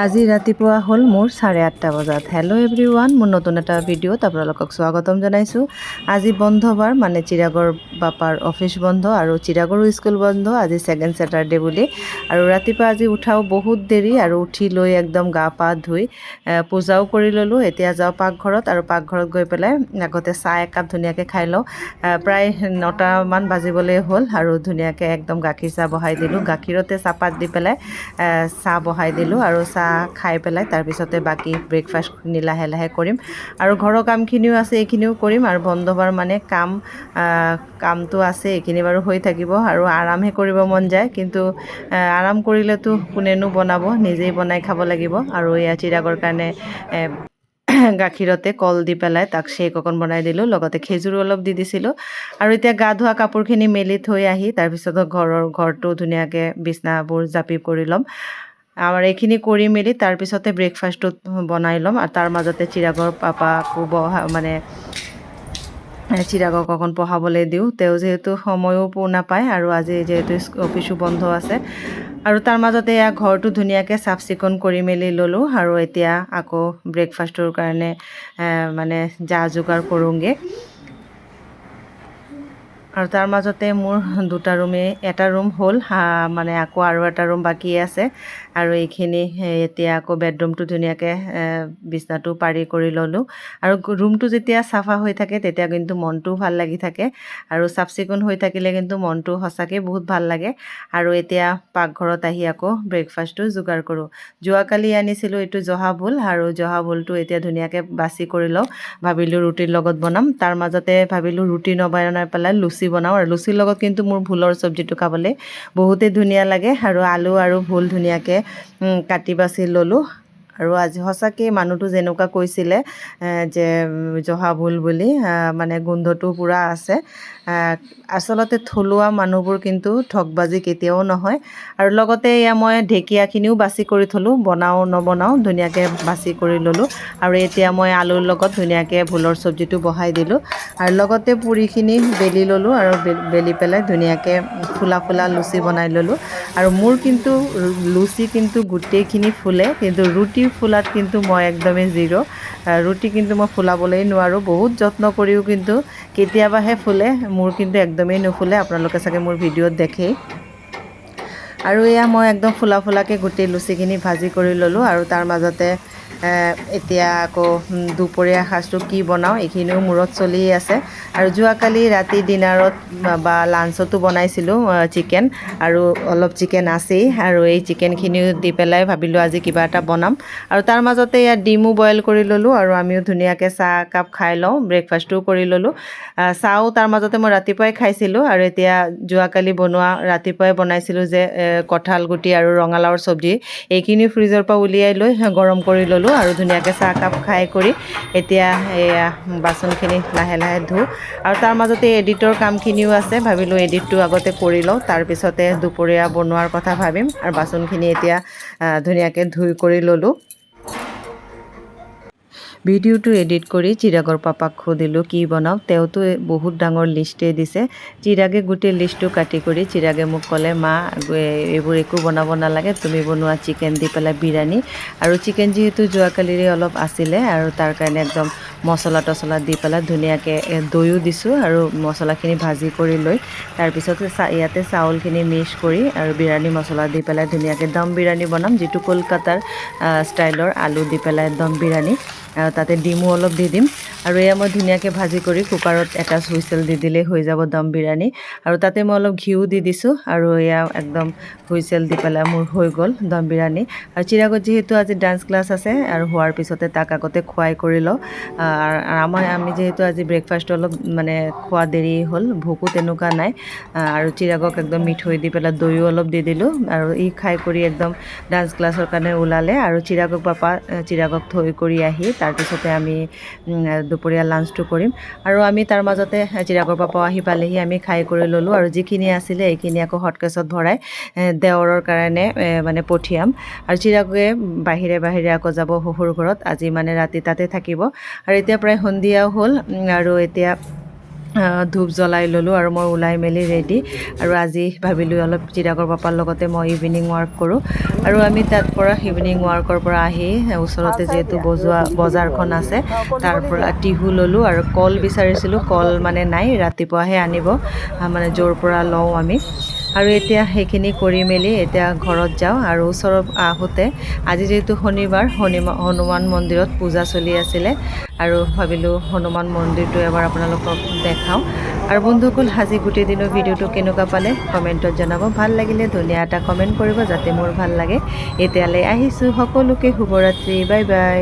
আজি ৰাতিপুৱা হ'ল মোৰ 8:30 বজাত। হেল্ল' এভৰিৱান, মোৰ নতুন এটা ভিডিঅ'ত আপোনালোকক স্বাগতম জনাইছোঁ। আজি বন্ধবাৰ, মানে চিৰাগৰ বাপাৰ অফিচ বন্ধ আৰু চিৰাগৰো স্কুল বন্ধ। আজি ছেকেণ্ড ছেটাৰডে বুলি। আৰু ৰাতিপুৱা আজি উঠাও বহুত দেৰি, আৰু উঠি লৈ একদম গা পা ধুই পূজাও কৰি ল'লোঁ। এতিয়া যাওঁ পাকঘৰত, আৰু পাকঘৰত গৈ পেলাই আগতে চাহ একাপ ধুনীয়াকৈ খাই লওঁ। প্ৰায় 9টামান বাজিবলৈ হ'ল, আৰু ধুনীয়াকৈ একদম গাখীৰ চাহ বহাই দিলোঁ। গাখীৰতে চাহপাত দি পেলাই চাহ বহাই দিলোঁ, আৰু চাহ খাই পেলাই তাৰপিছতে বাকী ব্ৰেকফাষ্টখিনি লাহে লাহে কৰিম। আৰু ঘৰৰ কামখিনিও আছে, এইখিনিও কৰিম। আৰু বন্ধবাৰ মানে কামটো আছে, এইখিনি বাৰু হৈ থাকিব। আৰু আৰামহে কৰিব মন যায়, কিন্তু আৰাম কৰিলেতো কোনেনো বনাব, নিজেই বনাই খাব লাগিব। আৰু এয়া চিৰাগৰ কাৰণে গাখীৰতে কল দি পেলাই তাক শ্বেক অকণ বনাই দিলোঁ, লগতে খেজুৰো অলপ দি দিছিলোঁ। আৰু এতিয়া গা ধোৱা কাপোৰখিনি মেলি থৈ আহি তাৰপিছত ঘৰটো ধুনীয়াকৈ বিছনাবোৰ জাপি কৰি ল'ম। আৰু এইখিনি কৰি মেলি তাৰপিছতে ব্ৰেকফাষ্টটো বনাই ল'ম। আৰু তাৰ মাজতে চিৰাগৰ পাপাকো চিৰাগক অকণ পঢ়াবলৈ দিওঁ। তেওঁ যিহেতু সময়ো নাপায়, আৰু আজি যিহেতু অফিচো বন্ধ আছে। আৰু তাৰ মাজতে এয়া ঘৰটো ধুনীয়াকৈ চাফ চিকুণ কৰি মেলি ল'লোঁ। আৰু এতিয়া আকৌ ব্ৰেকফাষ্টৰ কাৰণে যা যোগাৰ কৰোঁগৈ। আৰু তাৰ মাজতে মোৰ দুটা ৰুমেই, এটা ৰুম হ'ল, আকৌ আৰু এটা ৰুম বাকী আছে। আৰু এইখিনি এতিয়া আকৌ বেডৰুমটো ধুনীয়াকৈ বিছনাটো পাৰি কৰি ল'লোঁ। আৰু ৰুমটো যেতিয়া চাফা হৈ থাকে তেতিয়া কিন্তু মনটোও ভাল লাগি থাকে, আৰু চাফ চিকুণ হৈ থাকিলে কিন্তু মনটো সঁচাকৈ বহুত ভাল লাগে। আৰু এতিয়া পাকঘৰত আহি আকৌ ব্ৰেকফাষ্টটো যোগাৰ কৰোঁ। যোৱাকালি আনিছিলোঁ এইটো জহা ভোল, আৰু জহা ভোলটো এতিয়া ধুনীয়াকৈ বাছি কৰি লওঁ। ভাবিলোঁ ৰুটিৰ লগত বনাম, তাৰ মাজতে ভাবিলোঁ ৰুটি নবনাই পেলাই লুচি বনাওঁ। আৰু লুচিৰ লগত কিন্তু মোৰ ভোলৰ চব্জিটো খাবলৈ বহুতেই ধুনীয়া লাগে। আৰু আলু আৰু ভোল ধুনীয়াকৈ কাটি বাছি ল'লোঁ। আৰু আজি সঁচাকৈ মানুহটো যেনেকুৱা কৈছিলে যে জহা ভোল বুলি, গোন্ধটো পূৰা আছে। আচলতে থলুৱা মানুহবোৰ কিন্তু ঠগবাজি কেতিয়াও নহয়। আৰু লগতে এয়া মই ঢেকীয়াখিনিও বাছি কৰি থলোঁ, বনাওঁ নবনাওঁ ধুনীয়াকৈ বাছি কৰি ল'লোঁ। আৰু এতিয়া মই আলুৰ লগত ধুনীয়াকৈ ভোলৰ চব্জিটো বহাই দিলোঁ। আৰু লগতে পুৰিখিনি বেলি ল'লোঁ, আৰু বেলি পেলাই ধুনীয়াকৈ ফুলা ফুলা লুচি বনাই ল'লোঁ। আৰু মোৰ কিন্তু লুচি কিন্তু গোটেইখিনি ফুলে, কিন্তু ৰুটি ফুলাত কিন্তু মই একদমেই জিৰ'। ৰুটি কিন্তু মই ফুলাবলৈই নোৱাৰোঁ, বহুত যত্ন কৰিও কিন্তু কেতিয়াবাহে ফুলে, মোৰ কিন্তু একদমেই নুফুলে। আপোনালোকে চাগে মোৰ ভিডিঅ'ত দেখেই। আৰু এয়া মই একদম ফুলা ফুলাকৈ গোটেই লুচিখিনি ভাজি কৰি ল'লোঁ। আৰু তাৰ মাজতে এতিয়া আকৌ দুপৰীয়া সাজটো কি বনাওঁ এইখিনিও মূৰত চলিয়ে আছে। আৰু যোৱাকালি ৰাতি ডিনাৰত বা লাঞ্চতো বনাইছিলোঁ চিকেন, আৰু অলপ চিকেন আছেই। আৰু এই চিকেনখিনিও দি পেলাই ভাবিলোঁ আজি কিবা এটা বনাম। আৰু তাৰ মাজতে ইয়াত ডিমো বইল কৰি ল'লোঁ, আৰু আমিও ধুনীয়াকৈ চাহ একাপ খাই লওঁ, ব্ৰেকফাষ্টটোও কৰি ল'লোঁ। চাহও তাৰ মাজতে মই ৰাতিপুৱাই খাইছিলোঁ। আৰু এতিয়া যোৱাকালি ৰাতিপুৱাই বনাইছিলোঁ যে কঁঠাল গুটি আৰু ৰঙালাওৰ চব্জি, এইখিনি ফ্ৰিজৰ পৰা উলিয়াই লৈ গৰম কৰি ল'লোঁ। আৰু ধুনীয়াকৈ চাহ একাপ খাই কৰি এতিয়া এয়া বাচনখিনি লাহে লাহে ধুওঁ। আৰু তাৰ মাজতে এডিটৰ কামখিনিও আছে, ভাবিলোঁ এডিটটো আগতে কৰি লওঁ, তাৰপিছতে দুপৰীয়া বনোৱাৰ কথা ভাবিম। আৰু বাচনখিনি এতিয়া ধুনীয়াকৈ ধুই কৰি ল'লোঁ। ভিডিঅ'টো এডিট কৰি চিৰাগৰ পাপাক সুধিলোঁ কি বনাওঁ। তেওঁতো বহুত ডাঙৰ লিষ্টেই দিছে। চিৰাগে গোটেই লিষ্টটো কাটি কৰি চিৰাগে মোক ক'লে, মা এইবোৰ একো বনাব নালাগে, তুমি বনোৱা চিকেন দি পেলাই বিৰিয়ানী। আৰু চিকেন যিহেতু যোৱাকালিৰে অলপ আছিলে, আৰু তাৰ কাৰণে একদম মছলা তছলা দি পেলাই ধুনীয়াকৈ দৈও দিছোঁ। আৰু মছলাখিনি ভাজি কৰি লৈ তাৰপিছতে ইয়াতে চাউলখিনি মিক্স কৰি আৰু বিৰিয়ানী মছলা দি পেলাই ধুনীয়াকৈ দম বিৰিয়ানী বনাম, যিটো কলকাতাৰ ষ্টাইলৰ আলু দি পেলাই দম বিৰিয়ানী। তাতে ডিমো অলপ দি দিম। আৰু এয়া মই ধুনীয়াকৈ ভাজি কৰি কুকাৰত এটা হুইচেল দি দিলেই হৈ যাব দম বিৰিয়ানী। আৰু তাতে মই অলপ ঘিউ দি দিছোঁ, আৰু এয়া একদম হুইচেল দি পেলাই মোৰ হৈ গ'ল দম বিৰিয়ানী। আৰু চিৰাগত যিহেতু আজি ডান্স ক্লাছ আছে, আৰু হোৱাৰ পিছতে তাক আগতে খুৱাই কৰি লওঁ। আমি যিহেতু আজি ব্ৰেকফাষ্ট অলপ খোৱা দেৰি হ'ল, ভোকো তেনেকুৱা নাই। আৰু চিৰাগক একদম মিঠৈ দি পেলাই দৈও অলপ দি দিলোঁ। আৰু খাই কৰি একদম ডান্স ক্লাছৰ কাৰণে ওলালে। আৰু চিৰাগক থৈ কৰি আহি তাৰপিছতে আমি দুপৰীয়া লাঞ্চটো কৰিম। আৰু আমি তাৰ মাজতে চিৰাগৰ পাপাও আহি পালেহি, আমি খাই কৰি ল'লোঁ। আৰু যিখিনি আছিলে এইখিনি আকৌ হটকেছত ভৰাই দেওৰৰ কাৰণে পঠিয়াম। আৰু চিৰাগে বাহিৰে বাহিৰে আকৌ যাব শহুৰ ঘৰত, আজি ৰাতি তাতে থাকিব। আৰু এতিয়া প্ৰায় সন্ধিয়াও হ'ল, আৰু এতিয়া ধূপ জ্বলাই ল'লোঁ আৰু মই ওলাই মেলি ৰেডি। আৰু আজি ভাবিলোঁ অলপ চিৰাগৰ পাপাৰ লগতে মই ইভিনিং ৱাক কৰোঁ। আৰু আমি তাৰ পৰা ইভিনিং ৱাকৰ পৰা আহি ওচৰতে যিহেতু বজাৰখন আছে তাৰ পৰা টিহু ল'লোঁ আৰু কল বিচাৰিছিলোঁ, কল মানে নাই, ৰাতিপুৱাহে আনিব, মানে য'ৰ পৰা লওঁ আমি। আৰু এতিয়া সেইখিনি কৰি মেলি এতিয়া ঘৰত যাওঁ। আৰু ওচৰত আহোঁতে আজি যিহেতু শনিবাৰ, হনুমান মন্দিৰত পূজা চলি আছিলে আৰু ভাবিলোঁ হনুমান মন্দিৰটো এবাৰ আপোনালোকক দেখাওঁ। আৰু বন্ধুসকল, আজি গোটেই দিনৰ ভিডিঅ'টো কেনেকুৱা পালে কমেণ্টত জনাব। ভাল লাগিলে ধুনীয়া এটা কমেণ্ট কৰিব যাতে মোৰ ভাল লাগে। এতিয়ালৈ আহিছোঁ, সকলোকে শুভৰাত্ৰি, বাই বাই।